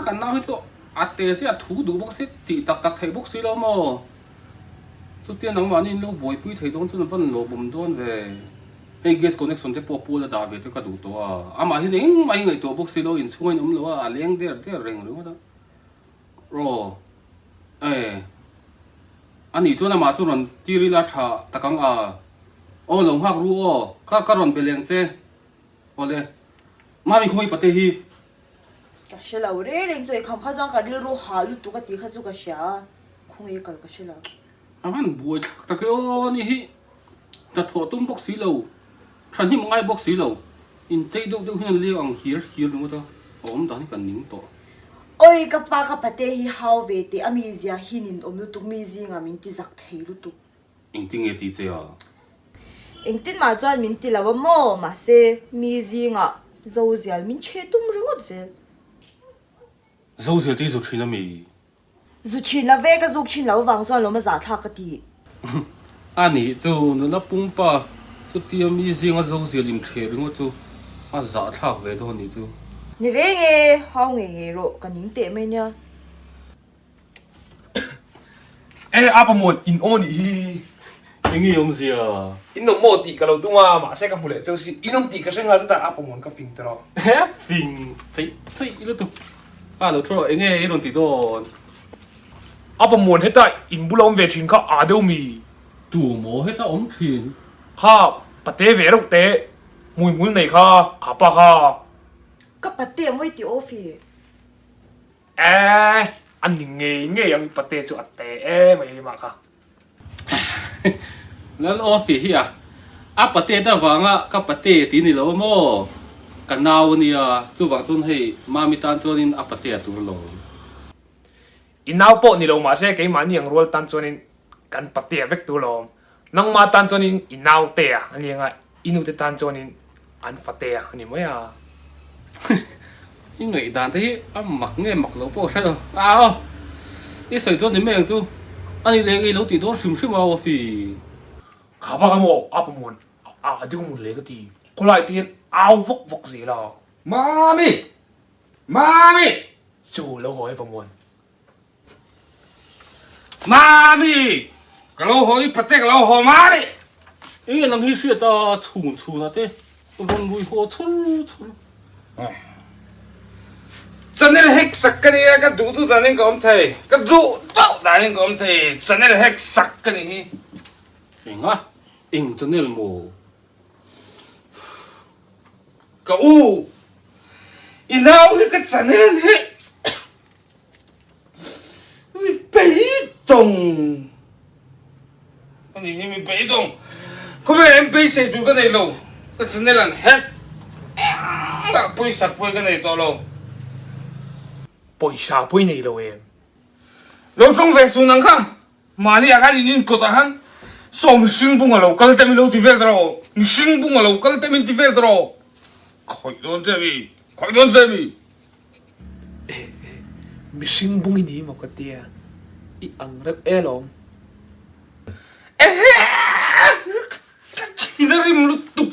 กันน้าให้ตัวอัดเตะสิอัดถูดูบอกสิตีตักไทยบอกสิแล้วมั้งสุดที่น้องวันนี้เราบ่อยปุ้ยไทยโดนส่วนวันโลบุมโดนเว้ยไอ้เกสคอนเนคชั่นที่ปอปูแล้วดาวิดก็ดูตัวมาที่นี่มาที่ไงตัวบอกสิเราอินช่วยน้องเราเลี้ยงเดี๋ยวเร่งหรือว่าโรอันนี้จวนมาจวนที่ริลาชาตะกังโอ้หลงหักรู้ก็รอนไปเลี้ยงเจ้โอ้เลยมามีคนปฏิหิก็是了，我这人最看他讲个你路哈有多个地可做个啥，空一个个是了。มันบวยตะเกียวนี่แต่ถอดตุ้มบอกสีเหลาฉันที่มึงไอ้บอกสีเหลาอินใจดูให้เลี้ยงเฮียดูว่าตัวผมตอนนี้กันนิ่งตัวโอ้ยกับป้ากับป้าเตะฮาวเวเตอเมเซียหินินอมลุตุเมซิงามินติจักเทลุตุอิงติงเอติเจ้าอิงตินมาจวนมินติลาวโมมาเซเมซิงาโซเซียลมินเชตุมรึงอเจโซเซียลที่สุดที่นั่นมีจุชินละเวก็จุชินละวางจวนเรามาจ่าทักกันดีอันนี้จู่นั่นละปุ่มป้าจู่ที่มีสิ่งว่าโซเซียลอิมเทอร์งว่าจู่จ่าทักเวทนี่จู่นี่เรื่องห้องโรกันนิ่งเตะไหมเนี่ย阿伯们in我哩，ยังไงยมเสียin侬莫地个老多嘛，马上个回来就是in侬地个生还是在阿伯们个fin的咯。เฮ้ยฟิงใช่แล้วตัวเราทั่วยังไงโดนติดโดน阿伯们迄在 in 不啷回全靠阿斗咪，ตัวหมอให้ตาอมชิน靠不得回落得，每你靠卡巴靠，ก็ป้าเตะไม่ติออฟฟิศอันนี้ยัง不得就阿得ไม่มาค่ะแล้วออฟฟิศอ่ะปะเตต้าวังกับปะเตตีนี่เราโม่กันนาวนี่จู่วังจนให้มามีตันจนินปะเตตัวลงอินนาวโปนี่เรามาเสียกี่มันยังรัวตันจนินกันปะเตเวกตัวลงนังมาตันจนินอินนาวเตะอันนี้ไงอินุเตตันจนินอันฟัตเตะอันนี้ไม่ยังไงด่านที่หมักเนี่ยหมักเราโป้ใช่หรอนี่ใส่จนนี่ไม่ยังจู่อันนี้เลี้ยงไอ้เราติดตัวชิมเอาฟิ卡巴干么？阿伯们丢门来个地，过来点熬服死了。妈咪，做老何阿伯们，妈咪，个老何伊不得个老何妈咪，因为咱们是到处那的，我们为何处？真係黑實嘅你啊！個嘟嘟大你咁睇，個嘟嘟大你咁睇，真係黑實嘅你。應真係冇。個然後呢個真係黑，你被動，你被動，佢咪唔俾食住個你路，個真係黑，個背實背個你多路。背啥背你了诶？老中肥苏能看，马尼亚看你觉得很，说明新bunga lo，搞得咪老地肥的咯，你新bunga lo，搞得咪地肥的咯，快点这咪，快点这咪，咪新bunga你莫个爹，一昂热诶龙，你那里唔读，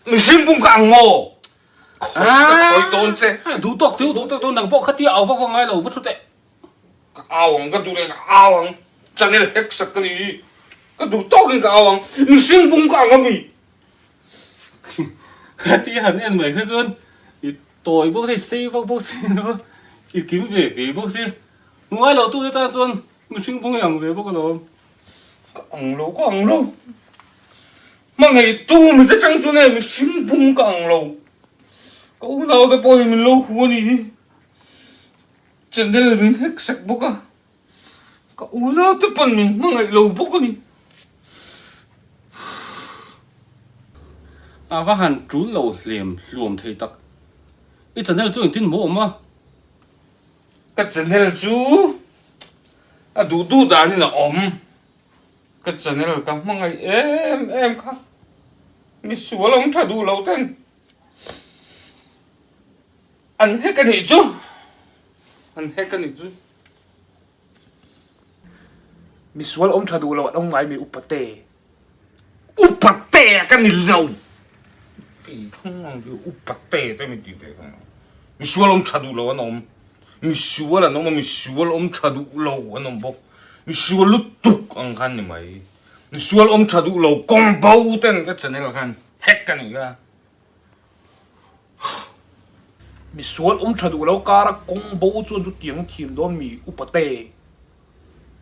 咪新bunga昂我。快點啫！ดูตัวหนังพวกขัดที่เอาพวกไงเราไม่สุดเตะ阿王個ดู你個阿王，真係黑實嘅你，個ดู多嘅個阿王，你先崩講個咪？ขัดที่หันเอ็นใหม่ขึ้นส่วนอีต่อยพวกที่ซีพวกซีเนาะอีกิมเว่พวกซีมึงไงเราตู้ได้จ้าส่วนมึงชิงพวกอย่างเว่พวกเรา個昂路個昂路，乜係ตู้咪得張做呢？咪先崩個昂路。個腦袋幫你們老虎你，真係你們黑色不個，個腦袋幫你乜係老不個你。ว่าหันจุดเราเหลี่ยมรวมเทตักอีจันเนี่ยจู่อย่างที่หนูบอกมา個真係豬，嘟大你那om個真係咁乜係卡，你說了我睇到老天。anh hết cái này chứ anh hết cái này chứ mi sual ông thadu lo ông mai mi upate upate cái này lâu vì không làm được upate tại mình đi về không ， mi sual om chadu lo an om mi sual an om mi sual om chadu lo an om bok mi sual lu tuk ang khan ni mai mi sual om chadu lo kong bau ten ka chanel khan hek kan ni ga mi sual chadu lo kara kong bo chuan chu tiang thim don mi upate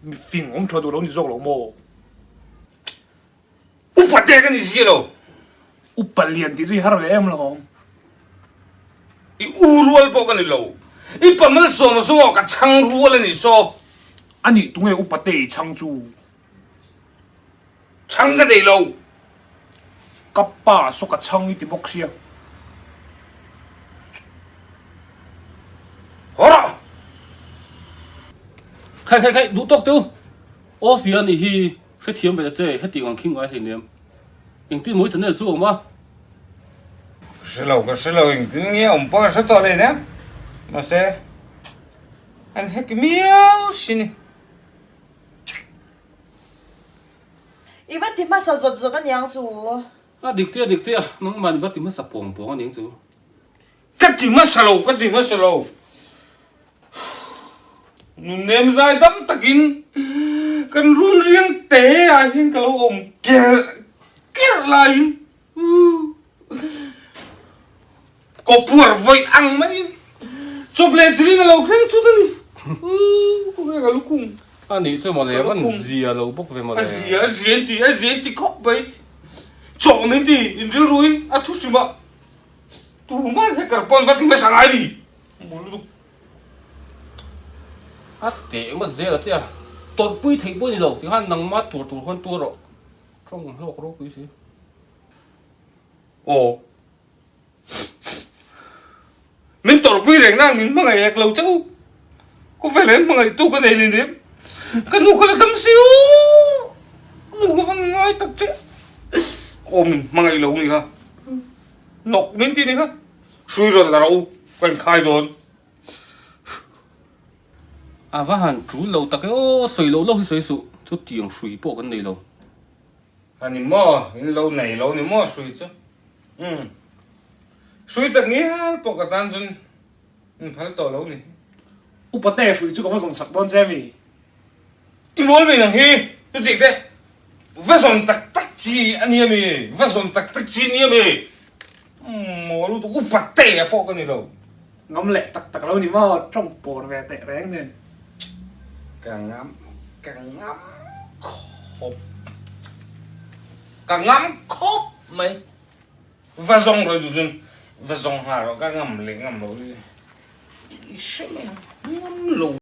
mi fing chadu lo ni zok lo mo upate kan ni zero upalian ti ri har ve em lo I urual po kan ni lo I pamal so ma so ka chang rual ni so ani tunge upate chang chu chang ka dei lo kappa so ka chang ti bok sia hora khai đủ tóc tiêu ô phiền thì hi sẽ thiếm về chơi hết tiền kinh ngoài thì niệm những tin mới chân này chú mà cái lâu hình cứ nghe ông pa sẽ to lên nhé mà sẽ anh hết cái miêu xin Ivan thì mà sao rốt rốt anh yang chú. à địch chưa nó mà đi bắt tìm mất sập bổng anh những chú cái gì mà sao lâu nun nem dài tắm takin cần run riêng té ai hin cái lâu ông kia lại có buồn với ăn mấy chụp lên chỉ cái lâu khen chút đi có cái lúc cùng à你这么来问gì à lâu bốc về mà来Azian thì khóc vậy chọn nên thì in real rồi à chút xíu mà tu mà hết cả bọn vật thì mới sang ai đi muốn lúc à để mà dễ là chứ tôi bui thấy bui rồi thì hắn nâng mắt tụt hơn tua rồi trong lọc đó cái gì ồ mình tổ bui rèn năng mình mà ngày lâu cháu có phải lên mà ngày tu cái này liền cái nụ cái là tâm siêu nụ cái văn ngay thật chứ ôm mà ngày lâu này ha nọc đến tí này ha suy rồi là đâu quen khai rồi à và hắn chủ lâu ta cái ô sợi lâu sợi sụ chút tiền suy bộ cái này lâu anh mò lâu này mò suy chứ suy tất nghĩa bộ cái tan chân phải tổ lâu này upate shui chu ko song sak don jemi Imol mình hi, tôi thích đấy. Vết son tắc chi anh em mi, vết son tắc chi anh em mi. Mồ lu tôi cũng bắt tệ à bộ cái này đâu. ngam le tak lo ni ma trong por ve te reng ne Càng ngắm khóc mày. Vết son rồi tụi vết son hà rồi các ngắm rồi đi. Ý mày ngắm lù.